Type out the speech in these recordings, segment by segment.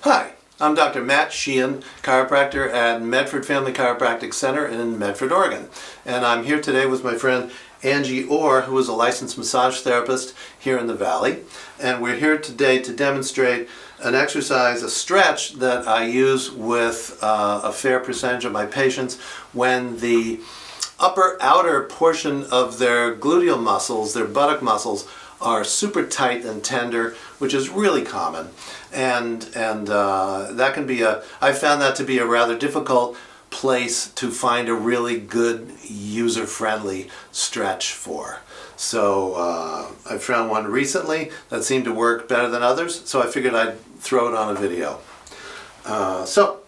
Hi, I'm Dr. Matt Sheehan, chiropractor at Medford Family Chiropractic Center in Medford, Oregon. And I'm here today with my friend Angie Orr, who is a licensed massage therapist here in the Valley. And we're here today to demonstrate an exercise, a stretch that I use with a fair percentage of my patients when the upper outer portion of their gluteal muscles, their buttock muscles, are super tight and tender, which is really common, and that can be I found that to be a rather difficult place to find a really good user-friendly stretch for. So I found one recently that seemed to work better than others, so I figured I'd throw it on a video. So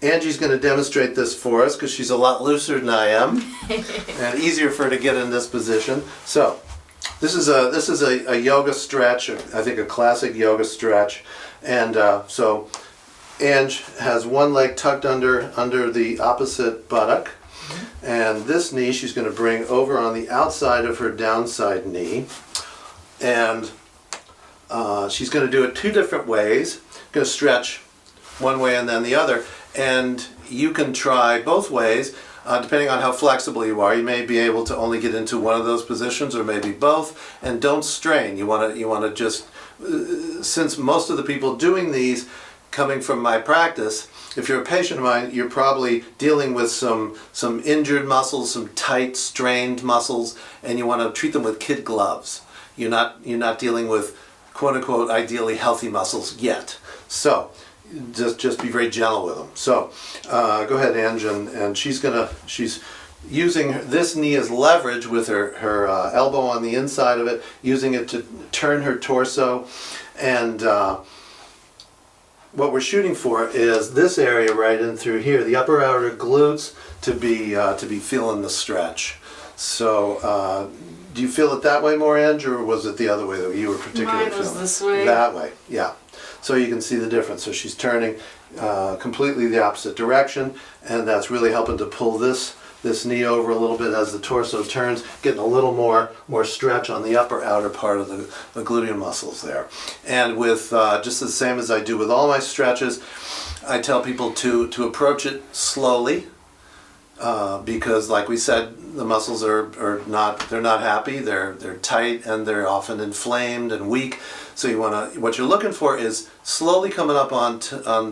Angie's going to demonstrate this for us because she's a lot looser than I am and easier for her to get in this position. So this is a yoga stretch, I think a classic yoga stretch, and so Ange has one leg tucked under the opposite buttock, and this knee she's going to bring over on the outside of her downside knee, and she's going to do it two different ways. Going to stretch one way and then the other, and you can try both ways. Depending on how flexible you are, you may be able to only get into one of those positions or maybe both, and don't strain. You want to just, since most of the people doing these coming from my practice, if you're a patient of mine, you're probably dealing with some injured muscles, some tight, strained muscles, and you want to treat them with kid gloves. You're not dealing with quote unquote ideally healthy muscles yet. So just be very gentle with them. So go ahead, Ange, and she's using this knee as leverage with her elbow on the inside of it, using it to turn her torso, and what we're shooting for is this area right in through here, the upper outer glutes, to be feeling the stretch. So do you feel it that way more, Ange, or was it the other way that you were particularly feeling? Mine was this way. That way, yeah. So you can see the difference. So she's turning completely the opposite direction, and that's really helping to pull this knee over a little bit as the torso turns, getting a little more stretch on the upper outer part of the gluteal muscles there. And with just the same as I do with all my stretches, I tell people to approach it slowly, because like we said, the muscles are not happy, they're tight, and they're often inflamed and weak. So what you're looking for is slowly coming up on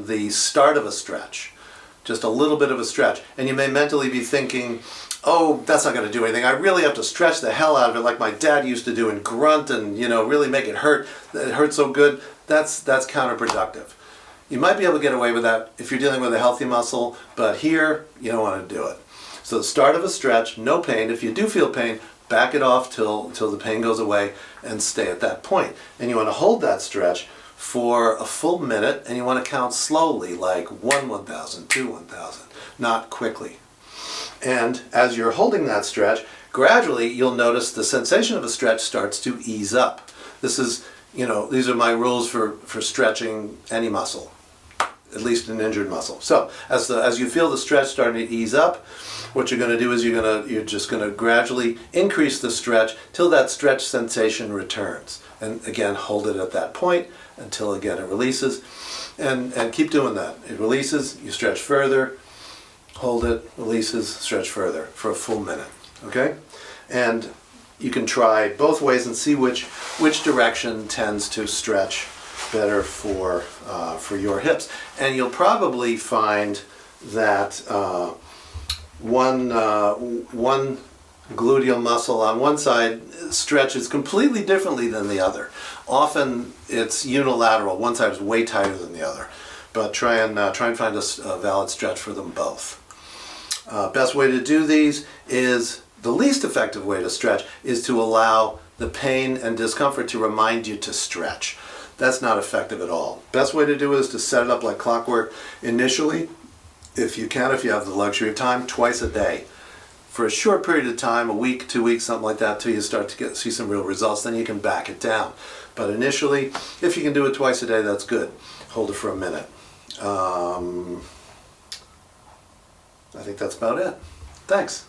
the start of a stretch, just a little bit of a stretch. And you may mentally be thinking, oh, that's not going to do anything. I really have to stretch the hell out of it like my dad used to do and grunt and really make it hurt. It hurts so good. That's counterproductive. You might be able to get away with that if you're dealing with a healthy muscle, but here you don't want to do it. So the start of a stretch, no pain. If you do feel pain, back it off till the pain goes away and stay at that point. And you want to hold that stretch for a full minute, and you want to count slowly, like 1 1,000, 2 1,000, not quickly. And as you're holding that stretch, gradually you'll notice the sensation of a stretch starts to ease up. This is, these are my rules for stretching any muscle, at least an injured muscle. So as you feel the stretch starting to ease up, what you're going to do is you're just going to gradually increase the stretch till that stretch sensation returns. And again, hold it at that point until again it releases, and keep doing that. It releases, you stretch further, hold it, releases, stretch further for a full minute. Okay, and you can try both ways and see which direction tends to stretch better for your hips. And you'll probably find that one gluteal muscle on one side stretches completely differently than the other. Often it's unilateral. One side is way tighter than the other. But try and find a valid stretch for them both. Best way to do these is, the least effective way to stretch is to allow the pain and discomfort to remind you to stretch. That's not effective at all. Best way to do it is to set it up like clockwork initially, if you have the luxury of time, twice a day. For a short period of time, a week, 2 weeks, something like that, till you start to see some real results, then you can back it down. But initially, if you can do it twice a day, that's good. Hold it for a minute. I think that's about it. Thanks.